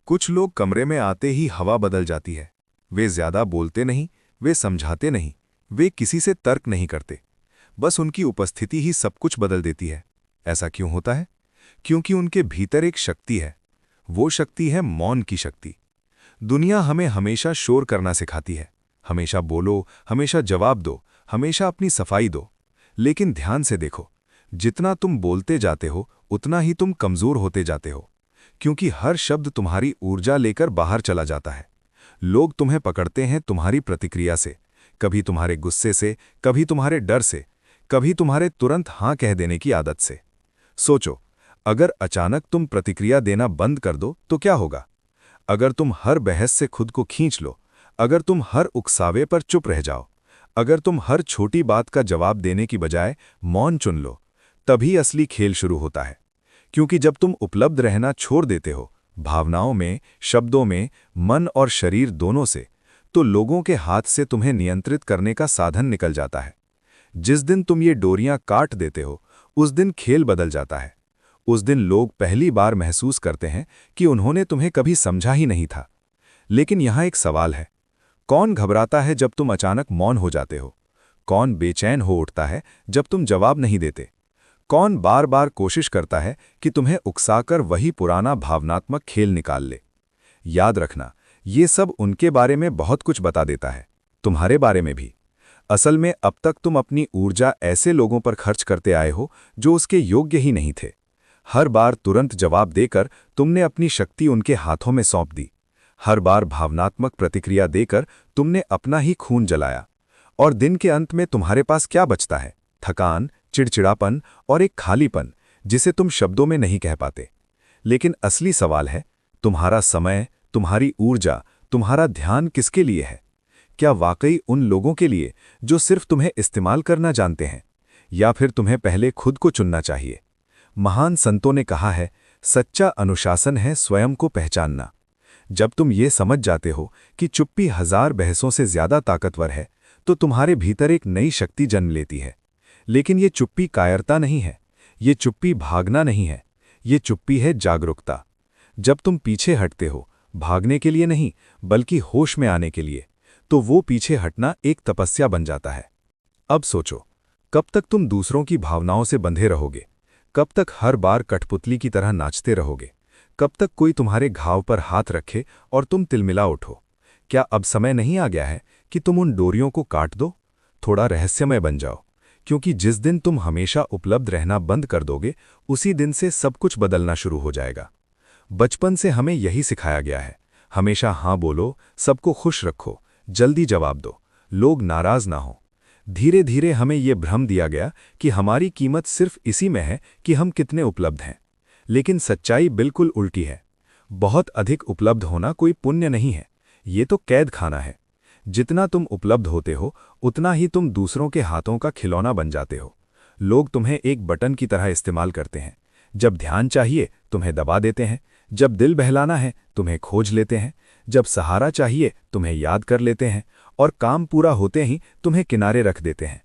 कुछ लोग कमरे में आते ही हवा बदल जाती है। वे ज्यादा बोलते नहीं, वे समझाते नहीं, वे किसी से तर्क नहीं करते। बस उनकी उपस्थिति ही सब कुछ बदल देती है। ऐसा क्यों होता है? क्योंकि उनके भीतर एक शक्ति है। वो शक्ति है मौन की शक्ति। दुनिया हमें हमेशा शोर करना सिखाती है। हमेशा बोलो, हमेशा जवाब दो, हमेशा अपनी सफाई दो। लेकिन ध्यान से देखो, जितना तुम बोलते जाते हो उतना ही तुम कमजोर होते जाते हो। क्योंकि हर शब्द तुम्हारी ऊर्जा लेकर बाहर चला जाता है। लोग तुम्हें पकड़ते हैं तुम्हारी प्रतिक्रिया से, कभी तुम्हारे गुस्से से, कभी तुम्हारे डर से, कभी तुम्हारे तुरंत हाँ कह देने की आदत से। सोचो, अगर अचानक तुम प्रतिक्रिया देना बंद कर दो तो क्या होगा? अगर तुम हर बहस से खुद को खींच लो, अगर तुम हर उकसावे पर चुप रह जाओ, अगर तुम हर छोटी बात का जवाब देने की बजाय मौन चुन लो, तभी असली खेल शुरू होता है। क्योंकि जब तुम उपलब्ध रहना छोड़ देते हो, भावनाओं में, शब्दों में, मन और शरीर दोनों से, तो लोगों के हाथ से तुम्हें नियंत्रित करने का साधन निकल जाता है। जिस दिन तुम ये डोरियां काट देते हो, उस दिन खेल बदल जाता है। उस दिन लोग पहली बार महसूस करते हैं कि उन्होंने तुम्हें कभी समझा ही नहीं था। लेकिन यहाँ एक सवाल है, कौन घबराता है जब तुम अचानक मौन हो जाते हो? कौन बेचैन हो उठता है जब तुम जवाब नहीं देते? कौन बार बार कोशिश करता है कि तुम्हें उकसाकर वही पुराना भावनात्मक खेल निकाल ले? याद रखना, ये सब उनके बारे में बहुत कुछ बता देता है, तुम्हारे बारे में भी। असल में अब तक तुम अपनी ऊर्जा ऐसे लोगों पर खर्च करते आए हो जो उसके योग्य ही नहीं थे। हर बार तुरंत जवाब देकर तुमने अपनी शक्ति उनके हाथों में सौंप दी। हर बार भावनात्मक प्रतिक्रिया देकर तुमने अपना ही खून जलाया। और दिन के अंत में तुम्हारे पास क्या बचता है? थकान, चिड़चिड़ापन और एक खालीपन जिसे तुम शब्दों में नहीं कह पाते। लेकिन असली सवाल है, तुम्हारा समय, तुम्हारी ऊर्जा, तुम्हारा ध्यान किसके लिए है? क्या वाकई उन लोगों के लिए जो सिर्फ तुम्हें इस्तेमाल करना जानते हैं? या फिर तुम्हें पहले खुद को चुनना चाहिए? महान संतों ने कहा है, सच्चा अनुशासन है स्वयं को पहचानना। जब तुम ये समझ जाते हो कि चुप्पी 1000 बहसों से ज्यादा ताकतवर है, तो तुम्हारे भीतर एक नई शक्ति जन्म लेती है। लेकिन ये चुप्पी कायरता नहीं है, ये चुप्पी भागना नहीं है, ये चुप्पी है जागरूकता। जब तुम पीछे हटते हो, भागने के लिए नहीं बल्कि होश में आने के लिए, तो वो पीछे हटना एक तपस्या बन जाता है। अब सोचो, कब तक तुम दूसरों की भावनाओं से बंधे रहोगे? कब तक हर बार कठपुतली की तरह नाचते रहोगे? कब तक कोई तुम्हारे घाव पर हाथ रखे और तुम तिलमिला उठो? क्या अब समय नहीं आ गया है कि तुम उन डोरियों को काट दो, थोड़ा रहस्यमय बन जाओ? क्योंकि जिस दिन तुम हमेशा उपलब्ध रहना बंद कर दोगे, उसी दिन से सब कुछ बदलना शुरू हो जाएगा। बचपन से हमें यही सिखाया गया है, हमेशा हाँ बोलो, सबको खुश रखो, जल्दी जवाब दो, लोग नाराज ना हो। धीरे धीरे हमें ये भ्रम दिया गया कि हमारी कीमत सिर्फ इसी में है कि हम कितने उपलब्ध हैं। लेकिन सच्चाई बिल्कुल उल्टी है। बहुत अधिक उपलब्ध होना कोई पुण्य नहीं है, ये तो कैद खाना है। जितना तुम उपलब्ध होते हो, उतना ही तुम दूसरों के हाथों का खिलौना बन जाते हो। लोग तुम्हें एक बटन की तरह इस्तेमाल करते हैं। जब ध्यान चाहिए तुम्हें दबा देते हैं, जब दिल बहलाना है तुम्हें खोज लेते हैं, जब सहारा चाहिए तुम्हें याद कर लेते हैं, और काम पूरा होते ही तुम्हें किनारे रख देते हैं।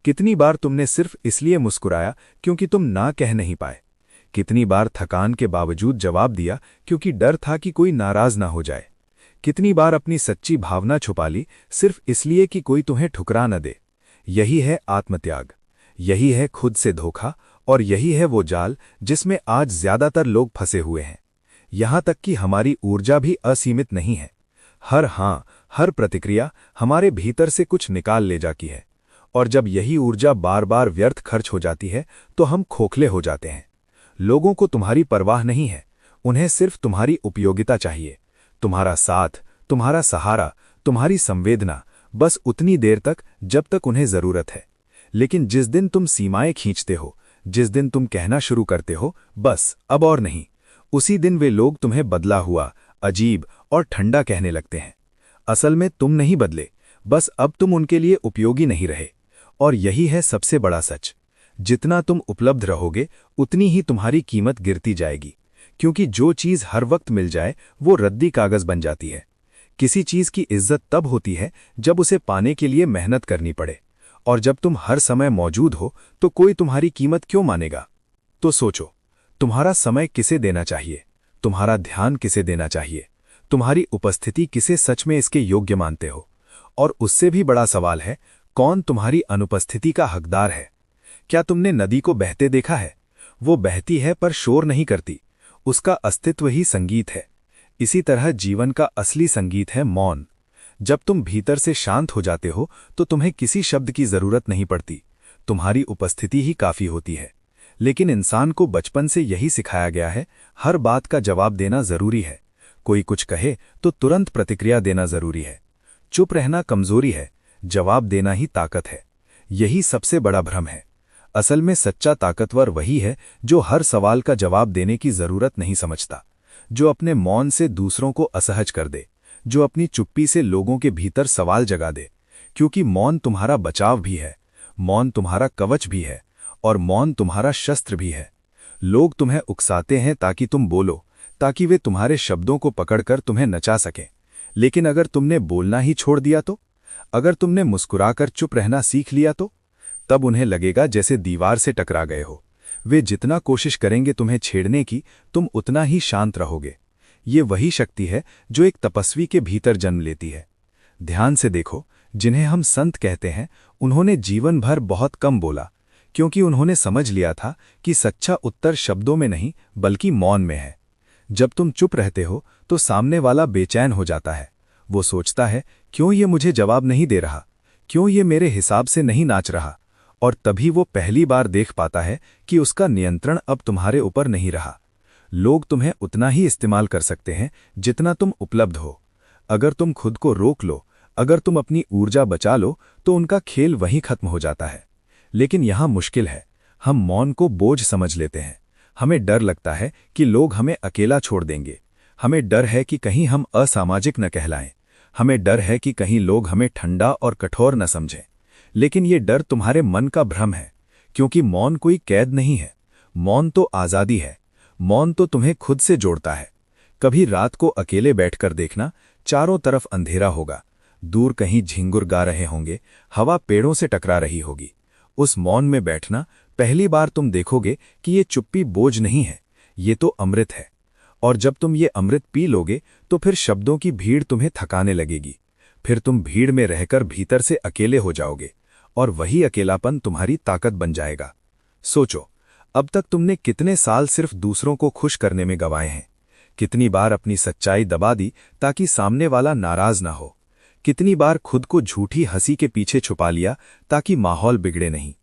कितनी बार तुमने सिर्फ इसलिए मुस्कुराया क्योंकि तुम ना कह नहीं पाए? कितनी बार थकान के बावजूद जवाब दिया क्योंकि डर था कि कोई नाराज ना हो जाए? कितनी बार अपनी सच्ची भावना छुपा ली सिर्फ इसलिए कि कोई तुम्हें ठुकरा न दे? यही है आत्मत्याग, यही है खुद से धोखा, और यही है वो जाल जिसमें आज ज्यादातर लोग फंसे हुए हैं। यहां तक कि हमारी ऊर्जा भी असीमित नहीं है। हर हाँ, हर प्रतिक्रिया हमारे भीतर से कुछ निकाल ले जाती है। और जब यही ऊर्जा बार बार व्यर्थ खर्च हो जाती है तो हम खोखले हो जाते हैं। लोगों को तुम्हारी परवाह नहीं है, उन्हें सिर्फ तुम्हारी उपयोगिता चाहिए। तुम्हारा साथ, तुम्हारा सहारा, तुम्हारी संवेदना, बस उतनी देर तक जब तक उन्हें जरूरत है। लेकिन जिस दिन तुम सीमाएं खींचते हो, जिस दिन तुम कहना शुरू करते हो बस अब और नहीं, उसी दिन वे लोग तुम्हें बदला हुआ, अजीब और ठंडा कहने लगते हैं। असल में तुम नहीं बदले, बस अब तुम उनके लिए उपयोगी नहीं रहे। और यही है सबसे बड़ा सच, जितना तुम उपलब्ध रहोगे उतनी ही तुम्हारी कीमत गिरती जाएगी। क्योंकि जो चीज़ हर वक्त मिल जाए वो रद्दी कागज बन जाती है। किसी चीज़ की इज्जत तब होती है जब उसे पाने के लिए मेहनत करनी पड़े, और जब तुम हर समय मौजूद हो तो कोई तुम्हारी कीमत क्यों मानेगा? तो सोचो, तुम्हारा समय किसे देना चाहिए? तुम्हारा ध्यान किसे देना चाहिए, तुम्हारी उपस्थिति किसे सच में इसके योग्य मानते हो। और उससे भी बड़ा सवाल है, कौन तुम्हारी अनुपस्थिति का हकदार है। क्या तुमने नदी को बहते देखा है? वो बहती है पर शोर नहीं करती, उसका अस्तित्व ही संगीत है। इसी तरह जीवन का असली संगीत है मौन। जब तुम भीतर से शांत हो जाते हो तो तुम्हें किसी शब्द की जरूरत नहीं पड़ती, तुम्हारी उपस्थिति ही काफी होती है। लेकिन इंसान को बचपन से यही सिखाया गया है, हर बात का जवाब देना जरूरी है। कोई कुछ कहे तो तुरंत प्रतिक्रिया देना जरूरी है। चुप रहना कमजोरी है, जवाब देना ही ताकत है। यही सबसे बड़ा भ्रम है। असल में सच्चा ताकतवर वही है जो हर सवाल का जवाब देने की जरूरत नहीं समझता, जो अपने मौन से दूसरों को असहज कर दे, जो अपनी चुप्पी से लोगों के भीतर सवाल जगा दे। क्योंकि मौन तुम्हारा बचाव भी है, मौन तुम्हारा कवच भी है, और मौन तुम्हारा शस्त्र भी है। लोग तुम्हें उकसाते हैं ताकि तुम बोलो, ताकि वे तुम्हारे शब्दों को पकड़कर तुम्हें नचा सकें। लेकिन अगर तुमने बोलना ही छोड़ दिया तो, अगर तुमने मुस्कुराकर चुप रहना सीख लिया तो, तब उन्हें लगेगा जैसे दीवार से टकरा गए हो। वे जितना कोशिश करेंगे तुम्हें छेड़ने की, तुम उतना ही शांत रहोगे। ये वही शक्ति है जो एक तपस्वी के भीतर जन्म लेती है। ध्यान से देखो, जिन्हें हम संत कहते हैं, उन्होंने जीवन भर बहुत कम बोला, क्योंकि उन्होंने समझ लिया था कि सच्चा उत्तर शब्दों में नहीं बल्कि मौन में है। जब तुम चुप रहते हो तो सामने वाला बेचैन हो जाता है। वो सोचता है, क्यों ये मुझे जवाब नहीं दे रहा, क्यों ये मेरे हिसाब से नहीं नाच रहा। और तभी वो पहली बार देख पाता है कि उसका नियंत्रण अब तुम्हारे ऊपर नहीं रहा। लोग तुम्हें उतना ही इस्तेमाल कर सकते हैं जितना तुम उपलब्ध हो। अगर तुम खुद को रोक लो, अगर तुम अपनी ऊर्जा बचा लो, तो उनका खेल वहीं खत्म हो जाता है। लेकिन यहां मुश्किल है, हम मौन को बोझ समझ लेते हैं। हमें डर लगता है कि लोग हमें अकेला छोड़ देंगे, हमें डर है कि कहीं हम असामाजिक न कहलाएं, हमें डर है कि कहीं लोग हमें ठंडा और कठोर न समझें। लेकिन ये डर तुम्हारे मन का भ्रम है, क्योंकि मौन कोई कैद नहीं है। मौन तो आज़ादी है। मौन तो तुम्हें खुद से जोड़ता है। कभी रात को अकेले बैठकर देखना, चारों तरफ अंधेरा होगा, दूर कहीं झिंगुर गा रहे होंगे, हवा पेड़ों से टकरा रही होगी। उस मौन में बैठना, पहली बार तुम देखोगे कि ये चुप्पी बोझ नहीं है, ये तो अमृत है। और जब तुम ये अमृत पी लोगे तो फिर शब्दों की भीड़ तुम्हें थकाने लगेगी। फिर तुम भीड़ में रहकर भीतर से अकेले हो जाओगे, और वही अकेलापन तुम्हारी ताकत बन जाएगा। सोचो, अब तक तुमने कितने साल सिर्फ दूसरों को खुश करने में गंवाए हैं। कितनी बार अपनी सच्चाई दबा दी ताकि सामने वाला नाराज ना हो। कितनी बार खुद को झूठी हंसी के पीछे छुपा लिया ताकि माहौल बिगड़े नहीं।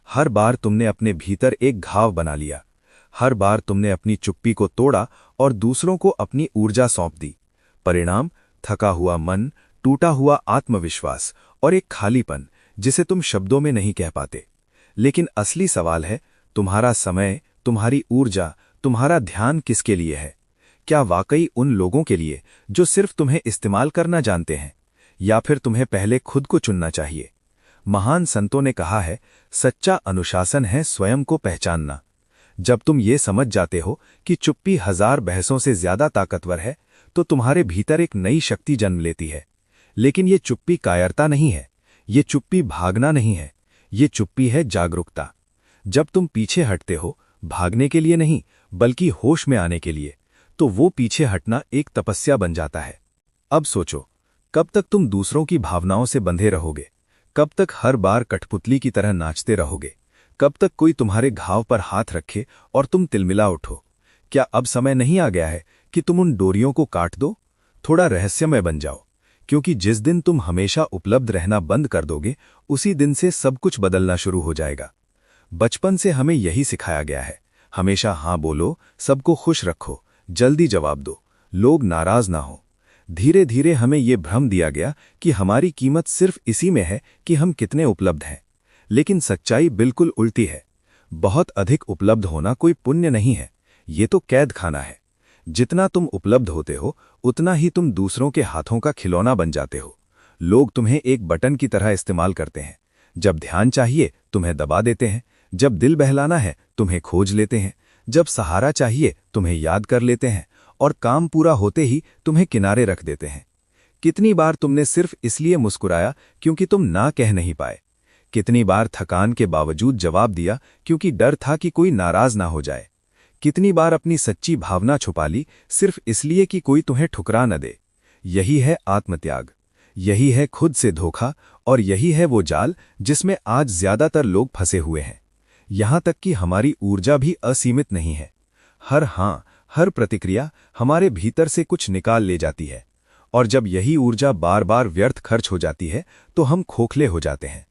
हर बार तुमने अपने भीतर एक घाव बना लिया। हर बार तुमने अपनी चुप्पी को तोड़ा और दूसरों को अपनी ऊर्जा सौंप दी। परिणाम, थका हुआ मन, टूटा हुआ आत्मविश्वास और एक खालीपन जिसे तुम शब्दों में नहीं कह पाते। लेकिन असली सवाल है, तुम्हारा समय, तुम्हारी ऊर्जा, तुम्हारा ध्यान किसके लिए है? क्या वाकई उन लोगों के लिए जो सिर्फ तुम्हें इस्तेमाल करना जानते हैं, या फिर तुम्हें पहले खुद को चुनना चाहिए? महान संतों ने कहा है, सच्चा अनुशासन है स्वयं को पहचानना। जब तुम ये समझ जाते हो कि चुप्पी 1000 बहसों से ज्यादा ताकतवर है, तो तुम्हारे भीतर एक नई शक्ति जन्म लेती है। लेकिन ये चुप्पी कायरता नहीं है, ये चुप्पी भागना नहीं है, ये चुप्पी है जागरूकता। जब तुम पीछे हटते हो, भागने के लिए नहीं बल्कि होश में आने के लिए, तो वो पीछे हटना एक तपस्या बन जाता है। अब सोचो, कब तक तुम दूसरों की भावनाओं से बंधे रहोगे? कब तक हर बार कठपुतली की तरह नाचते रहोगे? कब तक कोई तुम्हारे घाव पर हाथ रखे और तुम तिलमिला उठो? क्या अब समय नहीं आ गया है कि तुम उन डोरियों को काट दो, थोड़ा रहस्यमय बन जाओ? क्योंकि जिस दिन तुम हमेशा उपलब्ध रहना बंद कर दोगे, उसी दिन से सब कुछ बदलना शुरू हो जाएगा। बचपन से हमें यही सिखाया गया है, हमेशा हाँ बोलो, सबको खुश रखो, जल्दी जवाब दो, लोग नाराज ना हो। धीरे धीरे हमें ये भ्रम दिया गया कि हमारी कीमत सिर्फ इसी में है कि हम कितने उपलब्ध हैं। लेकिन सच्चाई बिल्कुल उल्टी है। बहुत अधिक उपलब्ध होना कोई पुण्य नहीं है, ये तो कैद खाना है। जितना तुम उपलब्ध होते हो, उतना ही तुम दूसरों के हाथों का खिलौना बन जाते हो। लोग तुम्हें एक बटन की तरह इस्तेमाल करते हैं। जब ध्यान चाहिए तुम्हें दबा देते हैं, जब दिल बहलाना है तुम्हें खोज लेते हैं, जब सहारा चाहिए तुम्हें याद कर लेते हैं, और काम पूरा होते ही तुम्हें किनारे रख देते हैं। कितनी बार तुमने सिर्फ इसलिए मुस्कुराया क्योंकि तुम ना कह नहीं पाए? कितनी बार थकान के बावजूद जवाब दिया क्योंकि डर था कि कोई नाराज ना हो जाए? कितनी बार अपनी सच्ची भावना छुपा ली सिर्फ इसलिए कि कोई तुम्हें ठुकरा न दे। यही है आत्मत्याग, यही है खुद से धोखा, और यही है वो जाल जिसमें आज ज्यादातर लोग फंसे हुए हैं। यहां तक कि हमारी ऊर्जा भी असीमित नहीं है। हर प्रतिक्रिया हमारे भीतर से कुछ निकाल ले जाती है, और जब यही ऊर्जा बार बार व्यर्थ खर्च हो जाती है तो हम खोखले हो जाते हैं।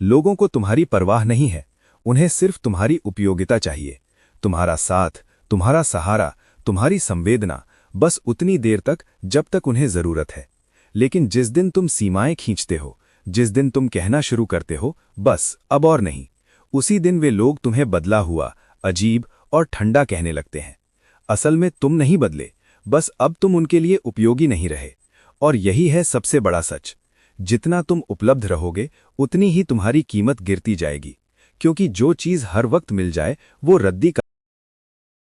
लोगों को तुम्हारी परवाह नहीं है, उन्हें सिर्फ तुम्हारी उपयोगिता चाहिए, तुम्हारा साथ, तुम्हारा सहारा, तुम्हारी संवेदना, बस उतनी देर तक जब तक उन्हें जरूरत है। लेकिन जिस दिन तुम सीमाएं खींचते हो, जिस दिन तुम कहना शुरू करते हो बस अब और नहीं, उसी दिन वे लोग तुम्हें बदला हुआ, अजीब और ठंडा कहने लगते हैं। असल में तुम नहीं बदले, बस अब तुम उनके लिए उपयोगी नहीं रहे। और यही है सबसे बड़ा सच, जितना तुम उपलब्ध रहोगे उतनी ही तुम्हारी कीमत गिरती जाएगी, क्योंकि जो चीज हर वक्त मिल जाए वो रद्दी